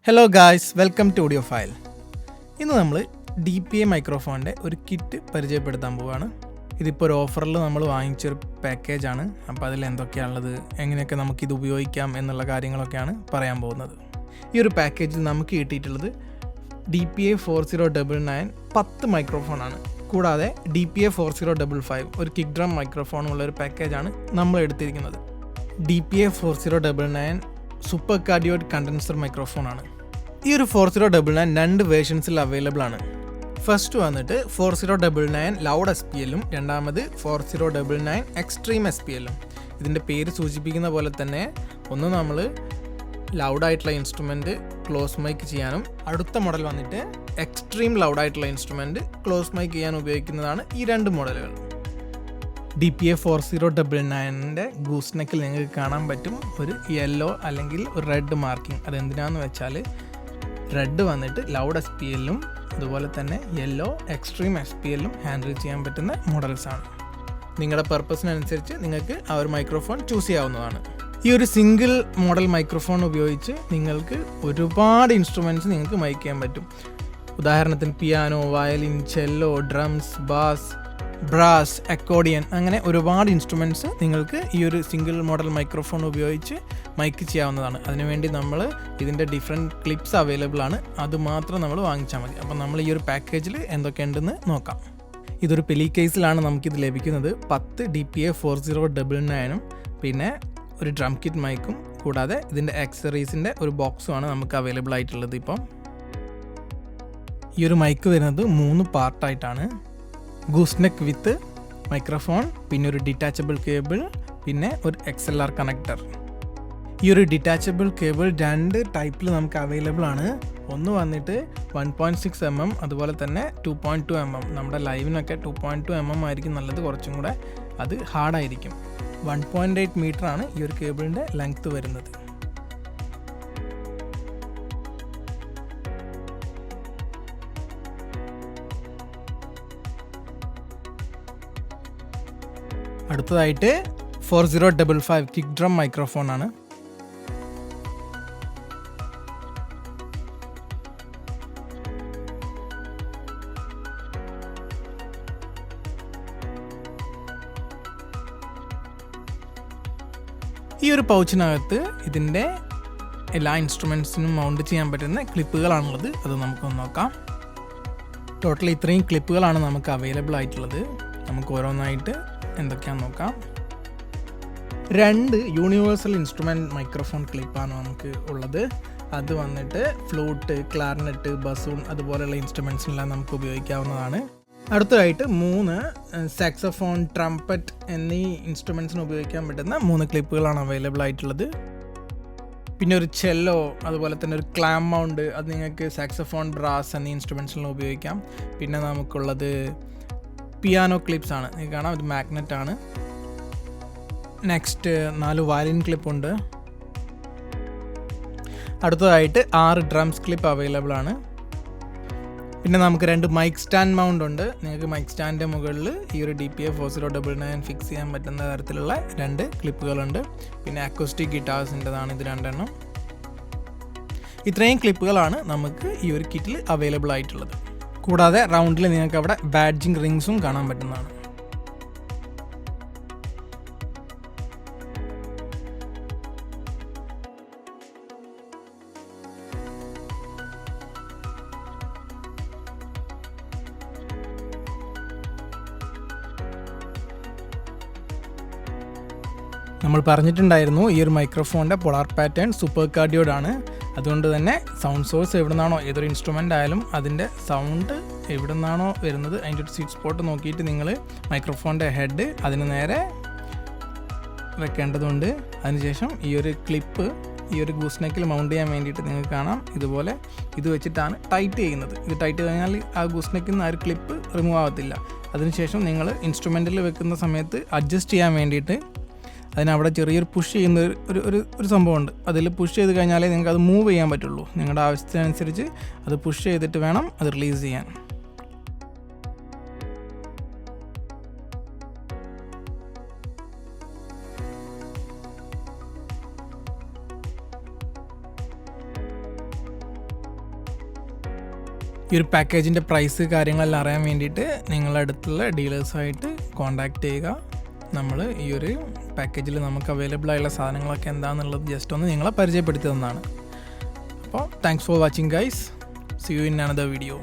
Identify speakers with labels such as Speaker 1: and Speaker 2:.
Speaker 1: Hello guys, welcome to audio file. ഇന്ന് നമ്മൾ DPA മൈക്രോഫോണിൻ്റെ ഒരു കിറ്റ് പരിചയപ്പെടുത്താൻ പോവുകയാണ്. ഇതിപ്പോൾ ഒരു ഓഫറിൽ നമ്മൾ വാങ്ങിച്ചൊരു പാക്കേജാണ്. അപ്പോൾ അതിൽ എന്തൊക്കെയാണുള്ളത്, എങ്ങനെയൊക്കെ നമുക്കിത് ഉപയോഗിക്കാം എന്നുള്ള കാര്യങ്ങളൊക്കെയാണ് പറയാൻ പോകുന്നത്. ഈ ഒരു പാക്കേജിൽ നമുക്ക് കിട്ടിയിട്ടുള്ളത് DPA 4099 10 മൈക്രോഫോണാണ്. കൂടാതെ DPA 4055 ഒരു കിക്ക് ഡ്രം മൈക്രോഫോണുള്ള ഒരു പാക്കേജാണ് നമ്മൾ എടുത്തിരിക്കുന്നത്. DPA 4099 സൂപ്പർ കാർഡിയോഡ് കണ്ടൻസർ മൈക്രോഫോണാണ്. ഈ ഒരു 4099 രണ്ട് വേർഷൻസിൽ അവൈലബിൾ ആണ്. ഫസ്റ്റ് വന്നിട്ട് 4099 ലൗഡ് SPLഉം രണ്ടാമത് 4099 എക്സ്ട്രീം SPLഉം. ഇതിൻ്റെ പേര് സൂചിപ്പിക്കുന്ന പോലെ തന്നെ ഒന്ന് നമ്മൾ ലൗഡായിട്ടുള്ള ഇൻസ്ട്രുമെൻറ്റ് ക്ലോസ് മൈക്ക് ചെയ്യാനും, അടുത്ത മോഡൽ വന്നിട്ട് എക്സ്ട്രീം ലൗഡായിട്ടുള്ള ഇൻസ്ട്രുമെൻറ്റ് ക്ലോസ് മൈക്ക് ചെയ്യാൻ ഉപയോഗിക്കുന്നതാണ് ഈ രണ്ട് മോഡലുകൾ. DPA 4099 ഗൂസ് നെക്കിൽ നിങ്ങൾക്ക് കാണാൻ പറ്റും ഒരു യെല്ലോ അല്ലെങ്കിൽ ഒരു റെഡ് മാർക്കിംഗ്. അതെന്തിനാന്ന് വെച്ചാൽ റെഡ് വന്നിട്ട് ലൗഡ് SPLഉം അതുപോലെ തന്നെ യെല്ലോ എക്സ്ട്രീം SPLഉം ഹാൻഡിൽ ചെയ്യാൻ പറ്റുന്ന മോഡൽസാണ്. നിങ്ങളുടെ പർപ്പസിനനുസരിച്ച് നിങ്ങൾക്ക് ആ ഒരു മൈക്രോഫോൺ ചൂസ് ചെയ്യാവുന്നതാണ്. ഈ ഒരു സിംഗിൾ മോഡൽ മൈക്രോഫോൺ ഉപയോഗിച്ച് നിങ്ങൾക്ക് ഒരുപാട് ഇൻസ്ട്രുമെൻറ്റ്സ് നിങ്ങൾക്ക് മൈക്ക് ചെയ്യാൻ പറ്റും. ഉദാഹരണത്തിന് piano, violin, cello, drums, bass, brass, accordion, അങ്ങനെ ഒരുപാട് ഇൻസ്ട്രുമെൻറ്റ്സ് നിങ്ങൾക്ക് ഈ ഒരു സിംഗിൾ മോഡൽ മൈക്രോഫോൺ ഉപയോഗിച്ച് മൈക്ക് ചെയ്യാവുന്നതാണ്. അതിനുവേണ്ടി നമ്മൾ ഇതിൻ്റെ ഡിഫറെൻറ്റ് ക്ലിപ്സ് അവൈലബിൾ ആണ്. അതുമാത്രം നമ്മൾ വാങ്ങിച്ചാൽ മതി. അപ്പോൾ നമ്മൾ ഈ ഒരു പാക്കേജിൽ എന്തൊക്കെയുണ്ടെന്ന് നോക്കാം. ഇതൊരു പെലി കേസിലാണ് നമുക്കിത് ലഭിക്കുന്നത്. 10 DPA 4099ഉം പിന്നെ ഒരു ഡ്രം കിറ്റ് മൈക്കും കൂടാതെ ഇതിൻ്റെ ആക്സസറീസിൻ്റെ ഒരു ബോക്സുമാണ് നമുക്ക് അവൈലബിൾ ആയിട്ടുള്ളത്. ഇപ്പം ഈ ഒരു മൈക്ക് വരുന്നത് 3 പാർട്ടായിട്ടാണ്. ഗൂസ് നെക്ക് വിത്ത് മൈക്രോഫോൺ, പിന്നെ ഒരു ഡിറ്റാച്ചബിൾ കേബിൾ, പിന്നെ ഒരു XLR കണക്ടർ. ഈ ഒരു ഡിറ്റാച്ചബിൾ കേബിൾ 2 ടൈപ്പിൽ നമുക്ക് അവൈലബിൾ ആണ്. ഒന്ന് വന്നിട്ട് 1.6 mm, അതുപോലെ തന്നെ 2.2 mm. നമ്മുടെ ലൈവിനൊക്കെ 2.2 mm ആയിരിക്കും നല്ലത്, കുറച്ചും കൂടെ അത് ഹാർഡായിരിക്കും. 1.8 മീറ്ററാണ് ഈ ഒരു കേബിളിൻ്റെ ലെങ്ത്ത് വരുന്നത്. അടുത്തതായിട്ട് 4055 കിക്ക് ഡ്രം മൈക്രോഫോണാണ്. ഈ ഒരു പൗച്ചിനകത്ത് ഇതിൻ്റെ എല്ലാ ഇൻസ്ട്രുമെൻറ്റ്സിനും മൗണ്ട് ചെയ്യാൻ പറ്റുന്ന ക്ലിപ്പുകളാണുള്ളത്. അത് നമുക്കൊന്ന് നോക്കാം. ടോട്ടൽ ഇത്രയും ക്ലിപ്പുകളാണ് നമുക്ക് അവൈലബിൾ ആയിട്ടുള്ളത്. നമുക്ക് ഓരോന്നായിട്ട് എന്തൊക്കെയാണെന്ന് നോക്കാം. 2 യൂണിവേഴ്സൽ ഇൻസ്ട്രുമെൻറ്റ് മൈക്രോഫോൺ ക്ലിപ്പാണ് നമുക്ക് ഉള്ളത്. അത് വന്നിട്ട് ഫ്ലൂട്ട്, ക്ലാർനെറ്റ്, ബസൂൺ അതുപോലെയുള്ള ഇൻസ്ട്രുമെൻറ്റ്സിനെല്ലാം നമുക്ക് ഉപയോഗിക്കാവുന്നതാണ്. അടുത്തതായിട്ട് 3 സാക്സോഫോൺ, ട്രംപറ്റ് എന്നീ ഇൻസ്ട്രുമെൻറ്റ്സിന് ഉപയോഗിക്കാൻ പറ്റുന്ന 3 ക്ലിപ്പുകളാണ് അവൈലബിൾ ആയിട്ടുള്ളത്. പിന്നെ ഒരു ചെല്ലോ, അതുപോലെ തന്നെ ഒരു ക്ലാം മൗണ്ട്, അത് നിങ്ങൾക്ക് സാക്സോഫോൺ, ബ്രാസ് എന്നീ ഇൻസ്ട്രുമെൻറ്റ്സിനും ഉപയോഗിക്കാം. പിന്നെ നമുക്കുള്ളത് പിയാനോ ക്ലിപ്സ് ആണ്. നിങ്ങൾക്ക് കാണാം, ഇത് മാഗ്നറ്റ് ആണ്. നെക്സ്റ്റ് 4 വയലിൻ ക്ലിപ്പുണ്ട്. അടുത്തതായിട്ട് 6 ഡ്രംസ് ക്ലിപ്പ് അവൈലബിൾ ആണ്. പിന്നെ നമുക്ക് 2 മൈക്ക് സ്റ്റാൻഡ് മൗണ്ട് ഉണ്ട്. നിങ്ങൾക്ക് മൈക്ക് സ്റ്റാൻഡിൻ്റെ മുകളിൽ ഈ ഒരു DPA 4099 ഫിക്സ് ചെയ്യാൻ പറ്റുന്ന തരത്തിലുള്ള 2 ക്ലിപ്പുകളുണ്ട്. പിന്നെ അക്കോസ്റ്റിക് ഗിറ്റാർസിൻ്റെതാണ് ഇത് 2 എണ്ണം. ഇത്രയും ക്ലിപ്പുകളാണ് നമുക്ക് ഈ ഒരു കിറ്റിൽ അവൈലബിൾ ആയിട്ടുള്ളത്. കൂടാതെ റൗണ്ടിൽ നിങ്ങൾക്ക് അവിടെ ബാഡ്ജിങ് റിങ്സും കാണാൻ പറ്റുന്നതാണ്. നമ്മൾ പറഞ്ഞിട്ടുണ്ടായിരുന്നു ഈ ഒരു മൈക്രോഫോണിൻ്റെ പോളാർ പാറ്റേൺ സൂപ്പർ കാർഡിയോഡ് ആണ്. അതുകൊണ്ട് തന്നെ സൗണ്ട് സോഴ്സ് എവിടെ നിന്നാണോ, ഏതൊരു ഇൻസ്ട്രുമെൻ്റ് ആയാലും അതിൻ്റെ സൗണ്ട് എവിടെ നിന്നാണോ വരുന്നത് അതിൻ്റെ ഒരു സ്വീറ്റ് സ്പോട്ട് നോക്കിയിട്ട് നിങ്ങൾ മൈക്രോഫോണിൻ്റെ ഹെഡ് അതിന് നേരെ വെക്കേണ്ടതുണ്ട്. അതിനുശേഷം ഈ ഒരു ക്ലിപ്പ് ഈ ഒരു ഗൂസ് നെക്കിൽ മൗണ്ട് ചെയ്യാൻ വേണ്ടിയിട്ട് നിങ്ങൾക്ക് കാണാം, ഇതുപോലെ ഇത് വെച്ചിട്ടാണ് ടൈറ്റ് ചെയ്യുന്നത്. ഇത് ടൈറ്റ് കഴിഞ്ഞാൽ ആ ഗൂസ് നെക്കിൽ നിന്ന് ആ ഒരു ക്ലിപ്പ് റിമൂവ് ആവത്തില്ല. അതിനുശേഷം നിങ്ങൾ ഇൻസ്ട്രുമെൻറ്റിൽ വെക്കുന്ന സമയത്ത് അഡ്ജസ്റ്റ് ചെയ്യാൻ വേണ്ടിയിട്ട് അതിനവിടെ ചെറിയൊരു പുഷ് ചെയ്യുന്ന ഒരു സംഭവമുണ്ട്. അതിൽ പുഷ് ചെയ്ത് കഴിഞ്ഞാലേ നിങ്ങൾക്ക് അത് മൂവ് ചെയ്യാൻ പറ്റുള്ളൂ. നിങ്ങളുടെ ആവശ്യത്തിനനുസരിച്ച് അത് പുഷ് ചെയ്തിട്ട് വേണം അത് റിലീസ് ചെയ്യാൻ. ഈ ഒരു പാക്കേജിൻ്റെ പ്രൈസ് കാര്യങ്ങളെല്ലാം അറിയാൻ വേണ്ടിയിട്ട് നിങ്ങളുടെ അടുത്തുള്ള ഡീലേഴ്സുമായിട്ട് കോൺടാക്റ്റ് ചെയ്യുക. നമ്മൾ ഈ ഒരു പാക്കേജിൽ നമുക്ക് അവൈലബിൾ ആയുള്ള സാധനങ്ങളൊക്കെ എന്താണെന്നുള്ളത് ജസ്റ്റ് ഒന്ന് നിങ്ങളെ പരിചയപ്പെടുത്തി തന്നതാണ്. അപ്പോൾ thanks for watching guys. See you in another video.